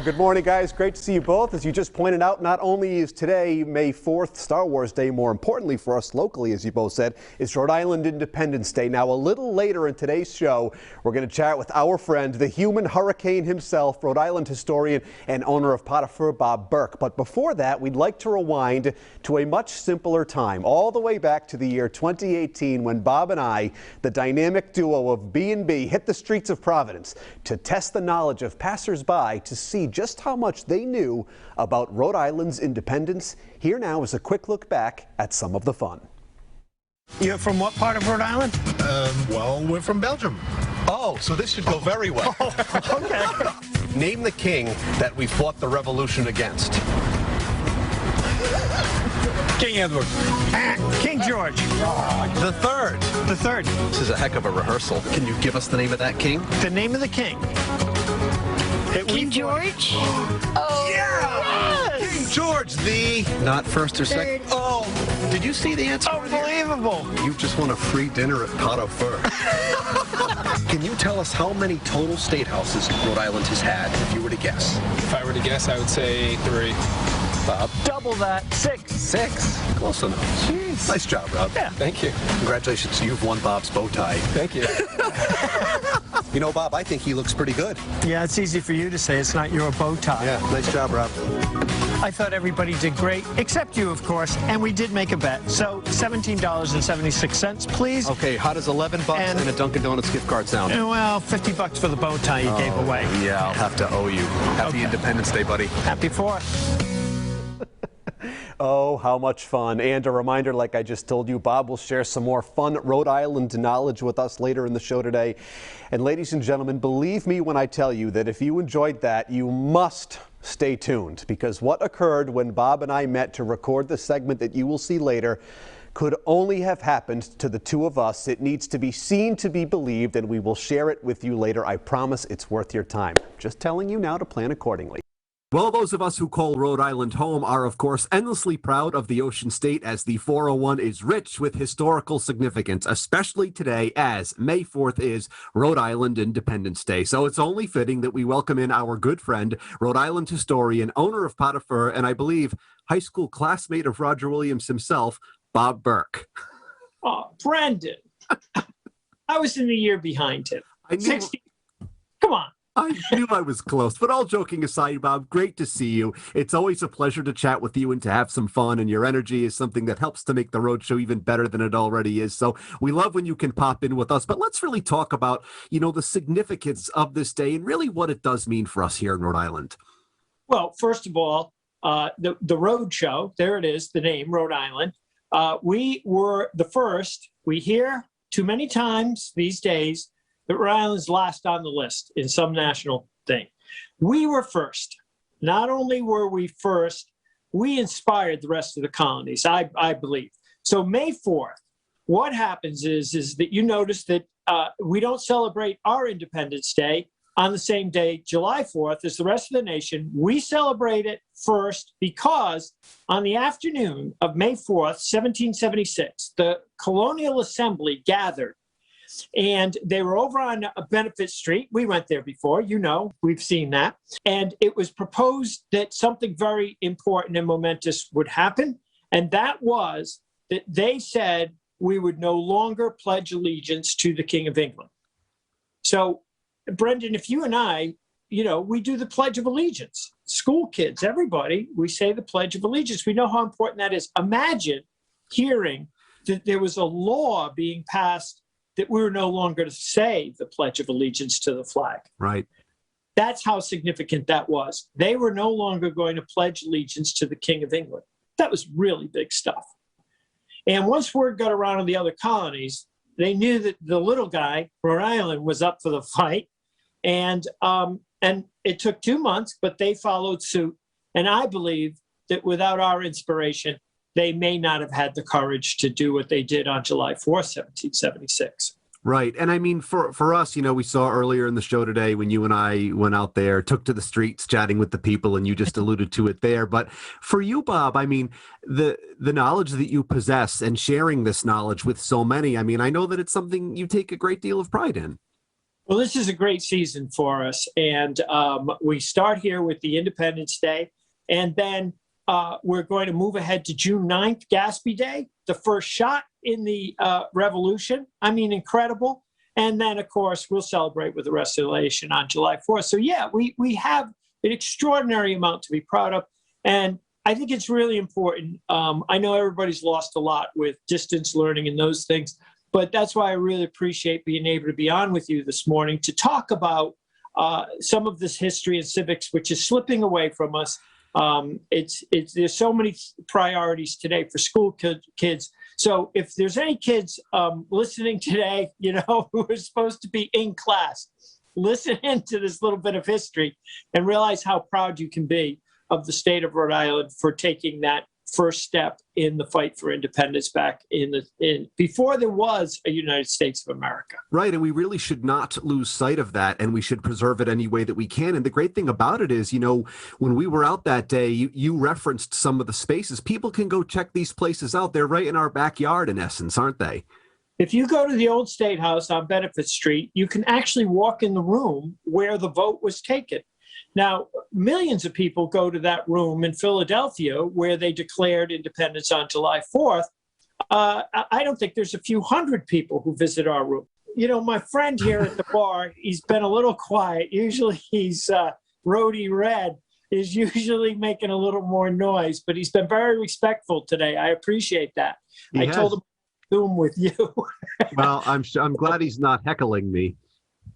Good morning, guys. Great to see you both. As you just pointed out, not only is today May 4th, Star Wars Day, more importantly for us locally, as you both said, it's Rhode Island Independence Day. Now, a little later in today's show, we're going to chat with our friend, the human hurricane himself, Rhode Island historian and owner of Pot au Feu, Bob Burke. But before that, we'd like to rewind to a much simpler time, all the way back to the year 2018, when Bob and I, the dynamic duo of B&B, hit the streets of Providence to test the knowledge of passersby to see just how much they knew about Rhode Island's independence. Here now is a quick look back at some of the fun. You're from what part of Rhode Island? Well, we're from Belgium. Oh, so this should go very well. Okay. Name the king that we fought the revolution against. King Edward. King George. The third. The third. This is a heck of a rehearsal. Can you give us the name of that king? The name of the king. King George? Oh, yeah! King George, the... Not first or second. Third. Oh, did you see the answer? Unbelievable. You just won a free dinner at Pot au Feu. Can you tell us how many total state houses Rhode Island has had, if you were to guess? If I were to guess, I would say 3. Bob? Double that. 6. 6. Close enough. Jeez. Nice job, Rob. Yeah. Thank you. Congratulations, you've won Bob's bow tie. Thank you. You know, Bob, I think he looks pretty good. Yeah, it's easy for you to say. It's not your bow tie. Yeah, nice job, Rob. I thought everybody did great, except you, of course, and we did make a bet. So $17.76, please. Okay, how does $11 and a Dunkin' Donuts gift card sound? Well, $50 for the bow tie you gave away. Yeah, I'll have to owe you. Happy Independence Day, buddy. Happy 4th. Oh, how much fun. And a reminder, like I just told you, Bob will share some more fun Rhode Island knowledge with us later in the show today. And ladies and gentlemen, believe me when I tell you that if you enjoyed that, you must stay tuned, because what occurred when Bob and I met to record the segment that you will see later could only have happened to the two of us. It needs to be seen to be believed, and we will share it with you later. I promise it's worth your time. Just telling you now to plan accordingly. Well, those of us who call Rhode Island home are, of course, endlessly proud of the Ocean State, as the 401 is rich with historical significance, especially today, as May 4th is Rhode Island Independence Day. So it's only fitting that we welcome in our good friend, Rhode Island historian, owner of Pot au Feu, and I believe high school classmate of Roger Williams himself, Bob Burke. Oh, Brendan. I was in the year behind him. I knew. 60. Come on. I knew I was close, but all joking aside, Bob, great to see you. It's always a pleasure to chat with you and to have some fun, and your energy is something that helps to make the road show even better than it already is. So we love when you can pop in with us, but let's really talk about, the significance of this day and really what it does mean for us here in Rhode Island. Well, first of all, the road show, there it is, the name, Rhode Island. We were the first. We hear too many times these days that Rhode Island's last on the list in some national thing. We were first. Not only were we first, we inspired the rest of the colonies, I believe. So May 4th, what happens is that you notice that we don't celebrate our Independence Day on the same day, July 4th, as the rest of the nation. We celebrate it first because on the afternoon of May 4th, 1776, the Colonial Assembly gathered, and they were over on Benefit Street. We went there before, we've seen that. And it was proposed that something very important and momentous would happen. And that was that they said we would no longer pledge allegiance to the King of England. So, Brendan, if you and I, we do the Pledge of Allegiance. School kids, everybody, we say the Pledge of Allegiance. We know how important that is. Imagine hearing that there was a law being passed that we were no longer to say the Pledge of Allegiance to the flag. Right. That's how significant that was. They were no longer going to pledge allegiance to the King of England. That was really big stuff. And once word got around in the other colonies, they knew that the little guy, Rhode Island, was up for the fight. And it took 2 months, but they followed suit. And I believe that without our inspiration, they may not have had the courage to do what they did on July 4th, 1776. Right. And I mean, for us, we saw earlier in the show today when you and I went out there, took to the streets, chatting with the people, and you just alluded to it there. But for you, Bob, I mean, the knowledge that you possess and sharing this knowledge with so many, I mean, I know that it's something you take a great deal of pride in. Well, this is a great season for us. And we start here with the Independence Day. And then we're going to move ahead to June 9th, Gaspee Day, the first shot in the revolution. I mean, incredible. And then, of course, we'll celebrate with the rest of the nation on July 4th. So, yeah, we have an extraordinary amount to be proud of. And I think it's really important. I know everybody's lost a lot with distance learning and those things. But that's why I really appreciate being able to be on with you this morning to talk about some of this history and civics, which is slipping away from us. There's so many priorities today for school kids. So if there's any kids listening today, who are supposed to be in class, listen into this little bit of history and realize how proud you can be of the state of Rhode Island for taking that first step in the fight for independence back before there was a United States of America. Right, and we really should not lose sight of that, and we should preserve it any way that we can. And the great thing about it is, when we were out that day, you referenced some of the spaces. People can go check these places out. They're right in our backyard, in essence, aren't they? If you go to the old State House on Benefit Street, you can actually walk in the room where the vote was taken. Now, millions of people go to that room in Philadelphia where they declared independence on July 4th. I don't think there's a few hundred people who visit our room. My friend here at the bar, he's been a little quiet. Usually he's Rhody Red is usually making a little more noise, but he's been very respectful today. I appreciate that. I told him to Zoom with you. Well, I'm glad he's not heckling me.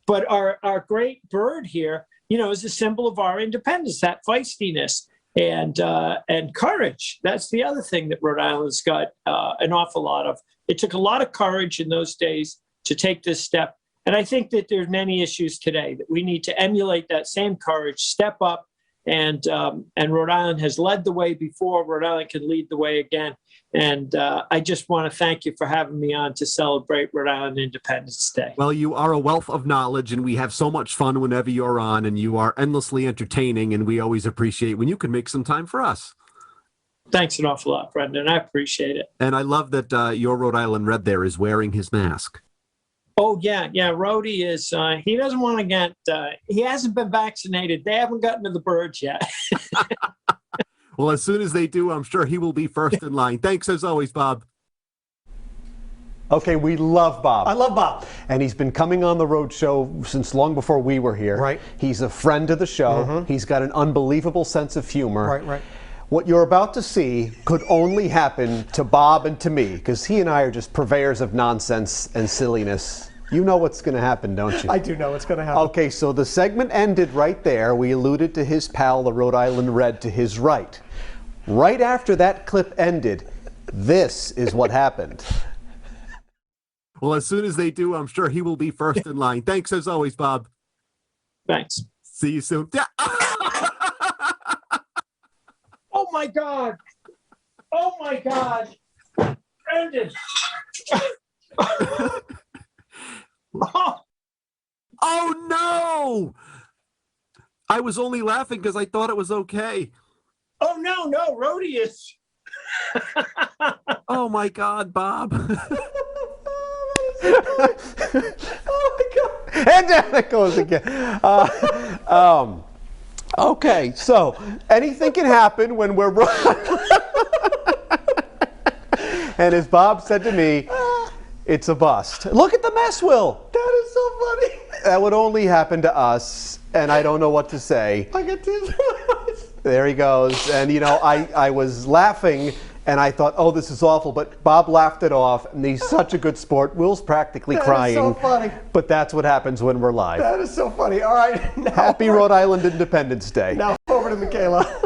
But our great bird here, is a symbol of our independence, that feistiness and courage. That's the other thing that Rhode Island's got an awful lot of. It took a lot of courage in those days to take this step. And I think that there's many issues today that we need to emulate that same courage, step up. And Rhode Island has led the way before. Rhode Island can lead the way again. And I just want to thank you for having me on to celebrate Rhode Island Independence Day. Well, you are a wealth of knowledge, and we have so much fun whenever you're on, and you are endlessly entertaining, and we always appreciate when you can make some time for us. Thanks an awful lot, Brendan. I appreciate it. And I love that your Rhode Island Red there is wearing his mask. Oh, yeah. Rhody is, he doesn't want to get, he hasn't been vaccinated. They haven't gotten to the birds yet. Well, as soon as they do, I'm sure he will be first in line. Thanks as always, Bob. Okay, we love Bob. I love Bob. And he's been coming on the road show since long before we were here. Right. He's a friend of the show. Mm-hmm. He's got an unbelievable sense of humor. Right. What you're about to see could only happen to Bob and to me, because he and I are just purveyors of nonsense and silliness. You know what's going to happen, don't you? I do know what's going to happen. Okay, so the segment ended right there. We alluded to his pal, the Rhode Island Red, to his right. Right after that clip ended, this is what happened. Well, as soon as they do, I'm sure he will be first in line. Thanks as always, Bob. Thanks. See you soon. Oh, my God. Oh, my God. Brendan. Oh, no! I was only laughing because I thought it was okay. Oh, no, Rhody is. Oh, my God, Bob. Oh, my God. And down it goes again. Okay, so anything can happen when we're and as Bob said to me, it's a bust. Look at the mess, Will. That is so funny. That would only happen to us, and I don't know what to say. I get tears. There he goes. And, I was laughing, and I thought, oh, this is awful. But Bob laughed it off, and he's such a good sport. Will's practically crying. That is so funny. But that's what happens when we're live. That is so funny. All right. Happy Rhode Island Independence Day. Now over to Michaela.